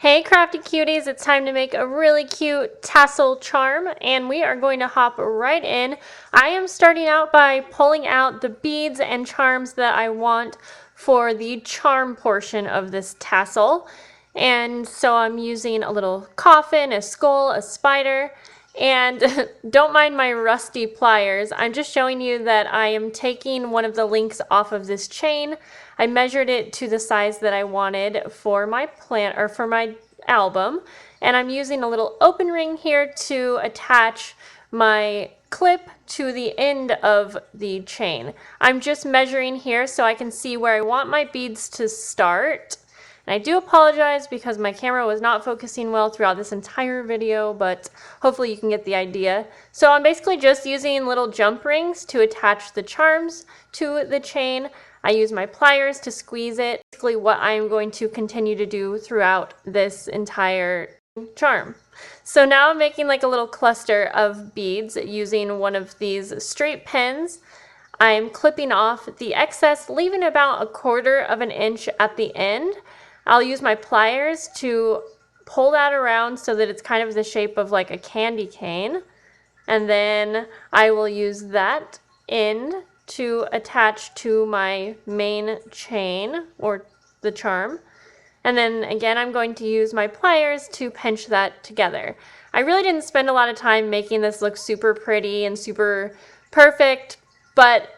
Hey crafty cuties, it's time to make a really cute tassel charm and we are going to hop right in. I am starting out by pulling out the beads and charms that I want for the charm portion of this tassel. And so I'm using a little coffin, a skull, a spider, and don't mind my rusty pliers. I'm just showing you that I am taking one of the links off of this chain. I measured it to the size that I wanted for my plant or for my album, and I'm using a little open ring here to attach my clip to the end of the chain. I'm just measuring here so I can see where I want my beads to start. And I do apologize because my camera was not focusing well throughout this entire video, but hopefully you can get the idea. So I'm basically just using little jump rings to attach the charms to the chain. I use my pliers to squeeze it. Basically what I'm going to continue to do throughout this entire charm. So now I'm making like a little cluster of beads using one of these straight pins. I'm clipping off the excess, leaving about 1/4 of an inch at the end. I'll use my pliers to pull that around so that it's kind of the shape of like a candy cane. And then I will use that end to attach to my main chain or the charm. And then again, I'm going to use my pliers to pinch that together. I really didn't spend a lot of time making this look super pretty and super perfect, but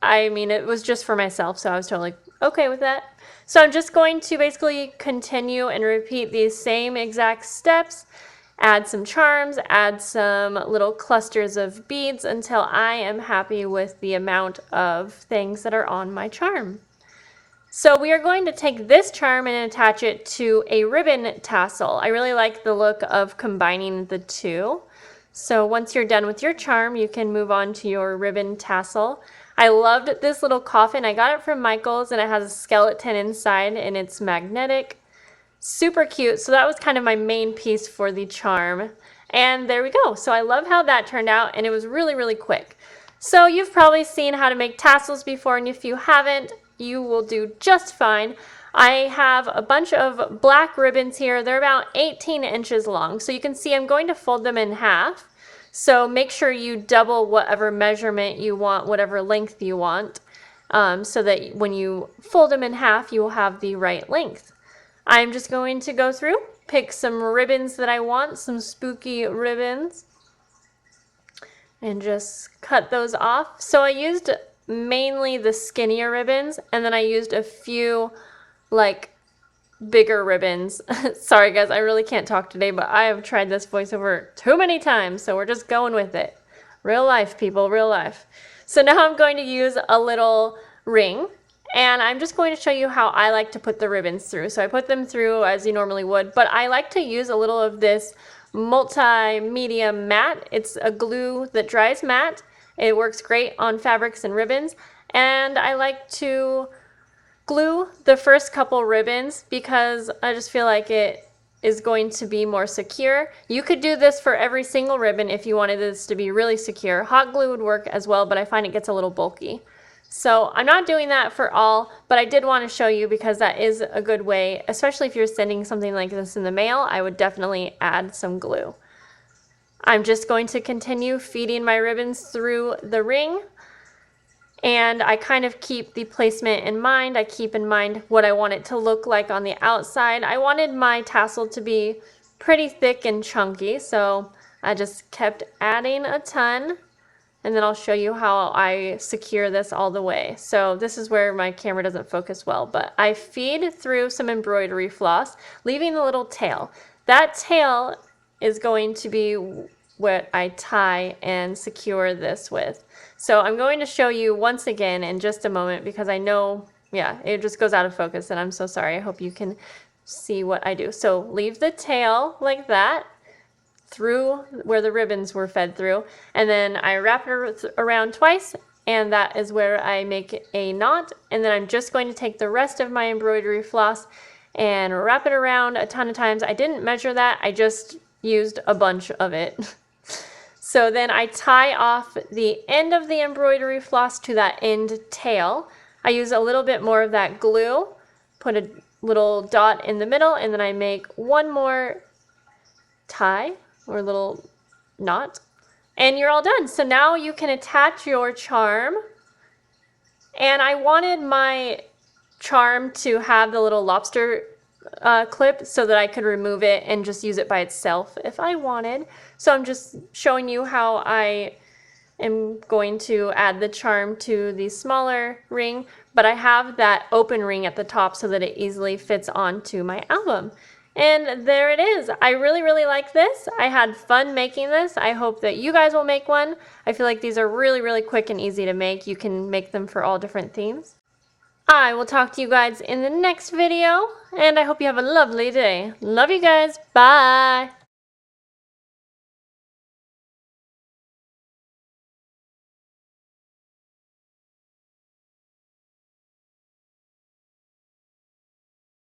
I mean, it was just for myself, so I was totally okay with that. So I'm just going to basically continue and repeat these same exact steps, add some charms, add some little clusters of beads until I am happy with the amount of things that are on my charm. So we are going to take this charm and attach it to a ribbon tassel. I really like the look of combining the two. So once you're done with your charm, you can move on to your ribbon tassel. I loved this little coffin. I got it from Michael's and it has a skeleton inside and it's magnetic. Super cute. So that was kind of my main piece for the charm. And there we go. So I love how that turned out and it was really, really quick. So you've probably seen how to make tassels before, and if you haven't, you will do just fine. I have a bunch of black ribbons here. They're about 18 inches long. So you can see I'm going to fold them in half. So make sure you double whatever measurement you want, whatever length you want, so that when you fold them in half, you will have the right length. I'm just going to go through, pick some ribbons that I want, some spooky ribbons, and just cut those off. So I used mainly the skinnier ribbons, and then I used a few like bigger ribbons. Sorry guys, I really can't talk today, but I have tried this voiceover too many times, so we're just going with it. Real life, people, real life. So now I'm going to use a little ring, and I'm just going to show you how I like to put the ribbons through. So I put them through as you normally would, but I like to use a little of this multimedia matte. It's a glue that dries matte. It works great on fabrics and ribbons, and I like to glue the first couple ribbons because I just feel like it is going to be more secure. You could do this for every single ribbon if you wanted this to be really secure. Hot glue would work as well, but I find it gets a little bulky. So I'm not doing that for all, but I did want to show you because that is a good way, especially if you're sending something like this in the mail. I would definitely add some glue. I'm just going to continue feeding my ribbons through the ring. And I kind of keep the placement in mind. I keep in mind what I want it to look like on the outside. I wanted my tassel to be pretty thick and chunky, so I just kept adding a ton. And then I'll show you how I secure this all the way. So this is where my camera doesn't focus well, but I feed through some embroidery floss, leaving the little tail. That tail is going to be what I tie and secure this with. So I'm going to show you once again in just a moment because I know, yeah, it just goes out of focus and I'm so sorry. I hope you can see what I do. So leave the tail like that through where the ribbons were fed through, and then I wrap it around twice, and that is where I make a knot. And then I'm just going to take the rest of my embroidery floss and wrap it around a ton of times. I didn't measure that, I just used a bunch of it. So then I tie off the end of the embroidery floss to that end tail. I use a little bit more of that glue, put a little dot in the middle, and then I make one more tie or little knot, and you're all done. So now you can attach your charm. And I wanted my charm to have the little lobster clip so that I could remove it and just use it by itself if I wanted. So I'm just showing you how I am going to add the charm to the smaller ring, but I have that open ring at the top so that it easily fits onto my album. And there it is. I really, really like this. I had fun making this. I hope that you guys will make one. I feel like these are really, really quick and easy to make. You can make them for all different themes. I will talk to you guys in the next video, and I hope you have a lovely day. Love you guys. Bye.